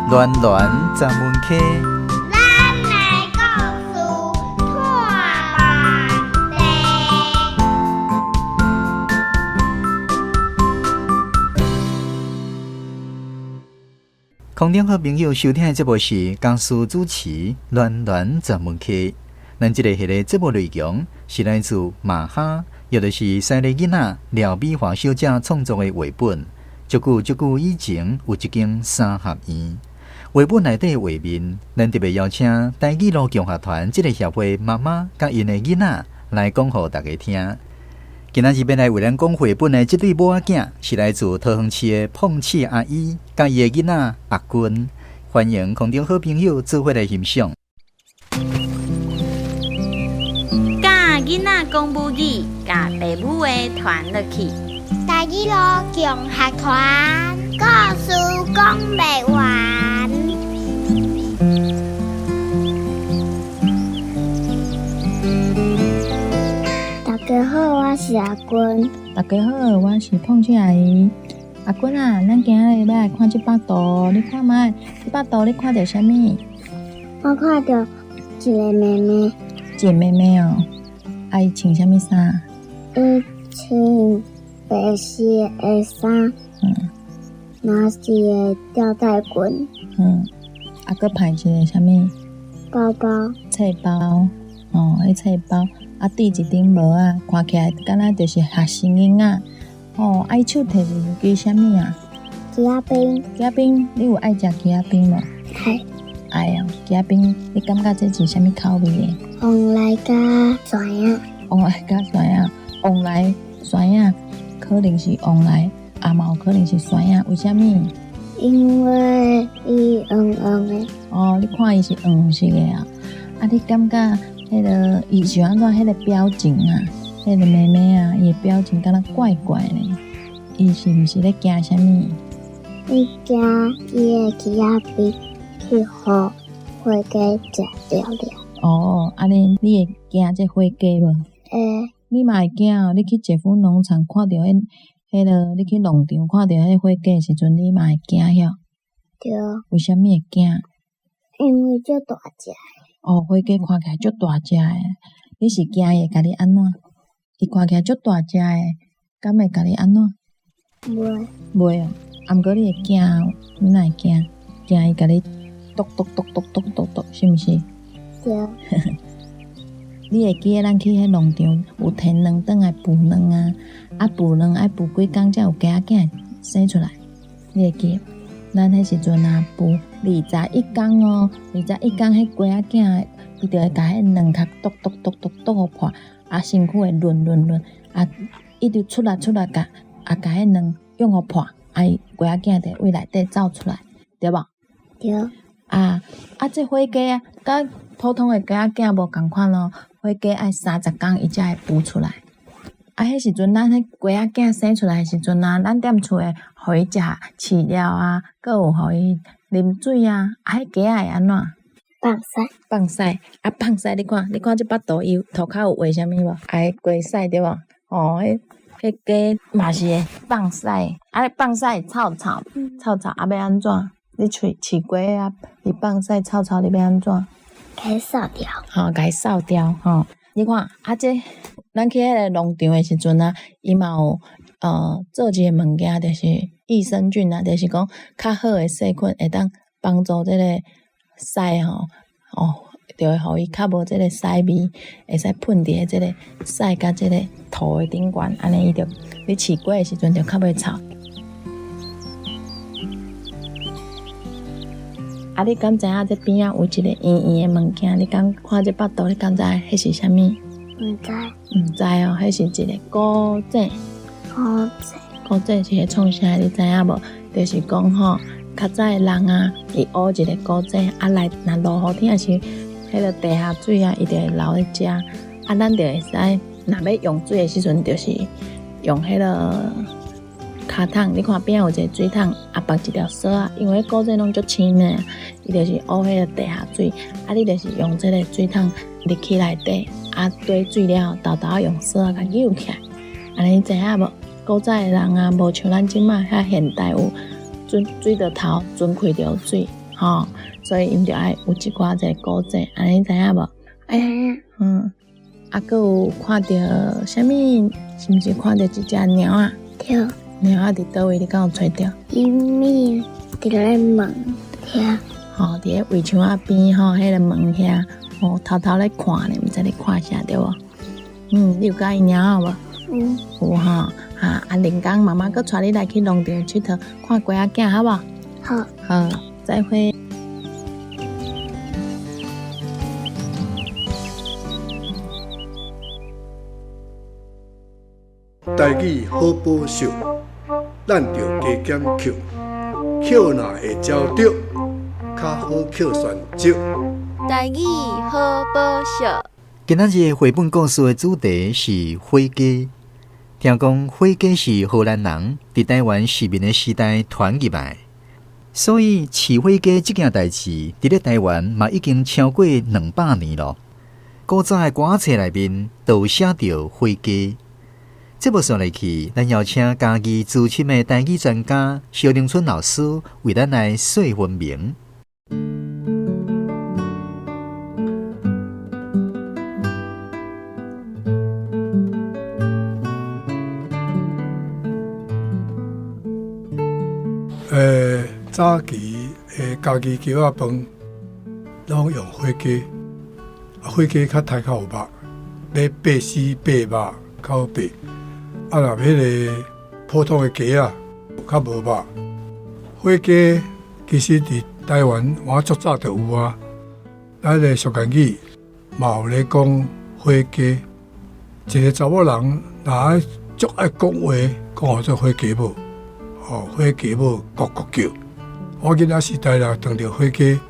暖暖十门溪，咱来故事看问题。空中好朋友收听的节目是江苏主持暖暖十门溪。咱这个节目内容是来自马哈，也就是西利囡仔廖美华小姐创作的画本。足久以前有一间三合院，画本内底的画面，咱特别邀请台语路共学团这个协会妈妈甲因的囡仔来讲给大家听。今仔日要来为咱讲绘本的这对母仔囝，是来自桃园市的碰刺阿姨甲伊的囡仔阿君，欢迎空中好朋友做伙来欣赏。教囡仔讲母语，教爸母话传落去。台语路共学团故事讲不完。大家好，我是阿君。大家好，我是碰刺阿姨。阿君啊，咱今日要来看这幅图，你看卖，这幅图你看到啥物？我看到一个妹妹，一个妹妹哦，伊穿啥物衫？伊穿白色的衫，拿是个吊带裙，搁派一个啥物？包包，册包，迄册包，缀一顶帽啊，看起来敢若就是学生囡仔。伊手摕一支啥物啊？鸡仔冰，鸡仔冰，你有爱食鸡仔冰无？爱哦，鸡仔冰，你感觉这是啥物口味的？红来加酸仔，红来加酸仔，红来酸仔可能是红来，嘛有可能是酸仔，为啥物？因为伊黄黄的。你看伊是黄色的啊，你感觉迄个伊是安怎？迄个表情啊，迄个妹妹啊，伊的表情敢若怪怪的，伊是毋是咧惊啥物？伊惊伊的鸡仔冰去互火鸡食掉了。安尼你会惊这火鸡无？会。你嘛会惊哦？你去节福农场看到迄个，你去农场看到迄火鸡的时阵，你嘛会惊晓？对。为什么会惊？因为足大只。火鸡看起来足大只的，你是惊伊会甲你安怎？伊看起来足大只的，敢会甲你安怎？袂哦，毋过你会惊哦，你哪会惊？惊伊甲你剁，是毋是？对。你会记得咱去迄农场有摕卵转来孵卵啊？孵卵爱孵几工才有鸡仔囝生出来？你会记得？咱迄时阵啊，孵21工哦，21工迄鸡仔囝伊就会甲迄卵壳剁互破，身躯会润，伊就出来甲迄卵用互破，伊鸡仔囝就为内底走出来，对无？对。这火鸡啊，甲普通的鸡仔囝无共款咯。火鸡爱30工伊才会孵出来。迄时阵咱迄鸡仔囝生出来的时阵啊，咱踮厝诶，互伊食饲料啊，搁有互伊啉水啊。迄鸡仔会安怎？放屎。放屎！你看这幅图，伊涂骹有画啥物无？鸡屎对无？迄鸡嘛是会放屎。放屎臭，要安怎？你饲鸡啊，伊放屎臭，你要安怎？甲伊扫掉。甲伊扫掉。你看这咱去迄个农场的时阵啊，伊嘛有做一个物件，就是益生菌啊，就是讲较好的细菌会当帮助这个屎就会互伊较无这个屎味，会使喷伫即个屎甲即个土的顶悬，安尼伊就你饲鸡的时阵就较袂臭。你敢知影这边仔有一个圆圆的物件？你敢看这幅图？你敢知迄是啥物？毋知哦，迄是一个古井。古井是咧创啥？你知影无？就是讲较早的人啊，伊挖一个古井，来若落雨天时，迄个地下水啊，伊就会流咧遮。咱就会使，若要用水的时阵，就是用迄个骹桶，你看边有一个水桶，放一条绳啊，因为古井拢足深的，伊就是挖迄个地下水，你就是用这个水桶入去内底，堆水了，豆豆用绳甲扭起来，安尼知影无？古早的人啊，无像咱即马遐现代有水的头存开着水，吼，所以因就爱有一寡这古镇，安尼知影无？啊，佮有看到啥物？是毋是看到一只猫啊？对，猫啊伫倒位？你敢有找着？伊咪伫咧门遐，吼，伫咧围墙仔边吼，迄个门遐，吼，偷偷咧看咧，毋知咧看啥对无？你有介意猫啊无？有吼，啊，连工妈妈佮带你来去农场佚佗，看龟仔囝，好无？好，好，再会。台语好保守，咱着加减扣，扣若会招着，较好扣选少。台语好保守。今仔日绘本故事的主题是火鸡。听讲火鸡是荷兰人伫台湾殖民的时代传入来，所以饲火鸡这件代志伫咧台湾嘛已经超过200年了。古早的歌册内面都有写着火鸡。这部说来去，咱邀请家己资深的台语专家萧凌春老师为咱来说分明。早期家己叫仔饭，拢用火鸡，火鸡较太较有肉，要8丝8肉较好白。啊，若迄个普通的鸡啊，较无肉。火鸡其实伫台湾我足早就有啊，咱个俗谚语嘛有咧讲火鸡。一个查某人若足爱讲话，讲互做火鸡母，火鸡母咕咕叫。我囡仔时代啦，当着火鸡，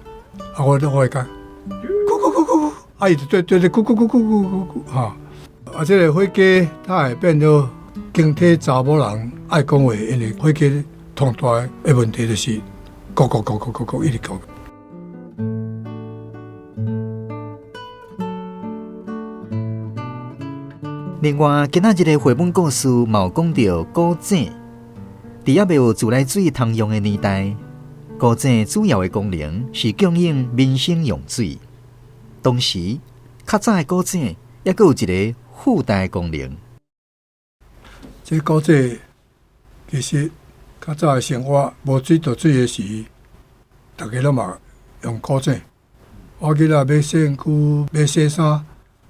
我会讲咕咕咕咕咕，伊就对咕咕咕咕咕咕咕这个火鸡它会变做经体查某人爱讲话，因为火鸡通大的问题就是咕咕咕咕咕咕一直咕。另外，今仔日的绘本故事嘛有讲到古井，伫还未有自来水通用的年代，古井主要的功能是供应民生用水。同时，较早的古井也佫有一个附带的功能。这古井其实较早的生活无水倒水的时，大家拢嘛用古井。我记得要洗身躯、要洗衫，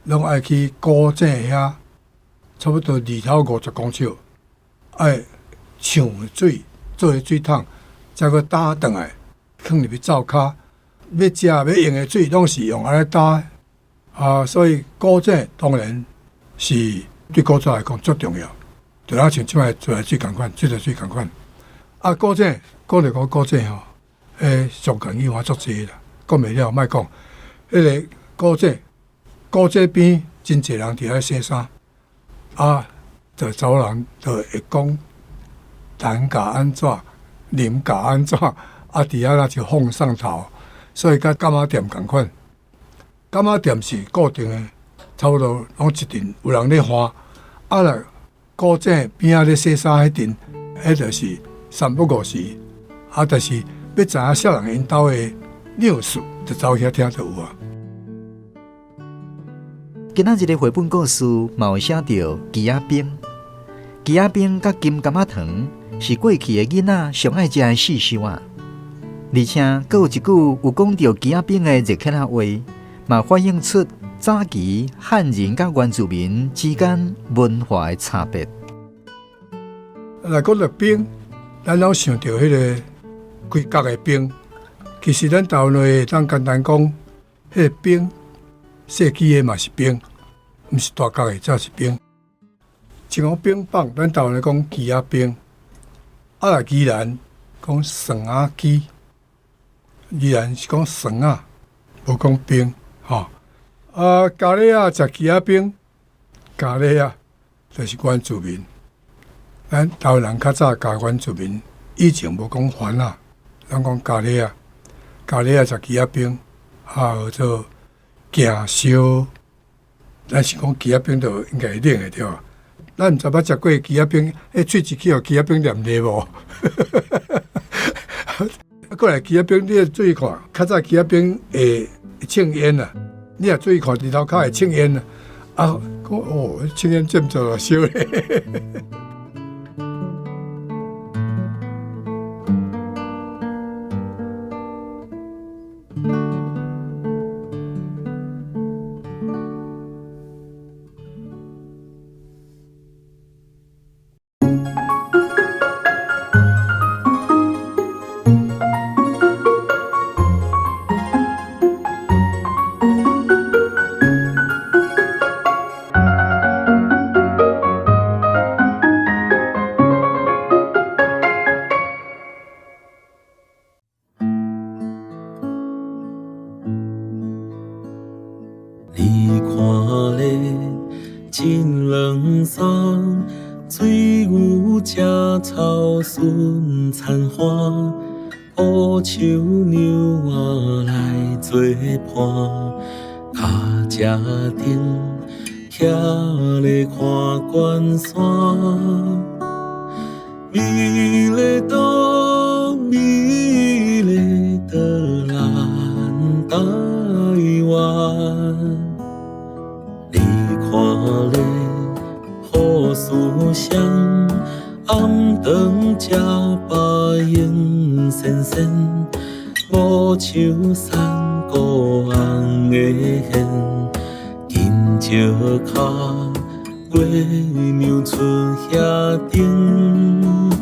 拢爱去古井遐。差不多2头50公尺，爱抢水做个水桶，再个打转来，放入去灶骹。要食要用的水，拢是用安尼打所以古井当然是对古早来讲最重要，就像像即摆自来水共款，水同款。古井讲着讲古井吼，上谚语我足侪啦，讲袂了，莫讲。迄个古井边真侪人伫遐洗衫。就查某人就会讲蛋甲安怎，啉甲安怎，伫遐那就放上头，所以甲柑仔店共款。柑仔店是固定的，差不多拢一阵有人咧换。若古井边仔咧洗衫迄阵，迄就是3不5时。但是要知影少人因兜的纽事，就走遐听就有啊。今仔日的绘本故事嘛有写到鸡仔冰，鸡仔冰甲金柑仔糖是过去的囡仔上爱食的四食啊。而且佫有一句有讲到鸡仔冰的热克仔话，嘛反映出早期汉人甲原住民之间文化的差别。来讲到冰，咱拢想到迄个规角的冰，其实咱台湾话当简单讲，迄个冰。细支的嘛是冰，毋是大角的才是冰。像讲冰棒，咱台湾来讲鸡仔冰，来宜兰讲蒜仔鸡，宜兰是讲蒜仔，无讲冰咖喱啊食鸡仔冰，咖喱啊就是原住民。咱台湾人较早教原住民，以前无讲番啊，咱讲咖喱啊食鸡仔冰，叫做。行烧，咱是讲鸡仔冰就应该会冷的对吧？咱毋知捌食过鸡仔冰，喙一去互鸡仔冰黏咧无？过来旗仔兵，你也注意看，较早旗仔兵会庆烟啊，你也注意看日头骹会庆烟啊。啊，讲哦，庆烟占做了烧咧。你看咧，真冷霜，水牛食草顺残花，乌树牛仔来做伴，脚车顶徛咧看关山，美丽岛，美丽的咱台湾。你看咧，雨丝香，暗顿吃白影闪闪，五树山孤红的线，金石脚，月娘出遐顶。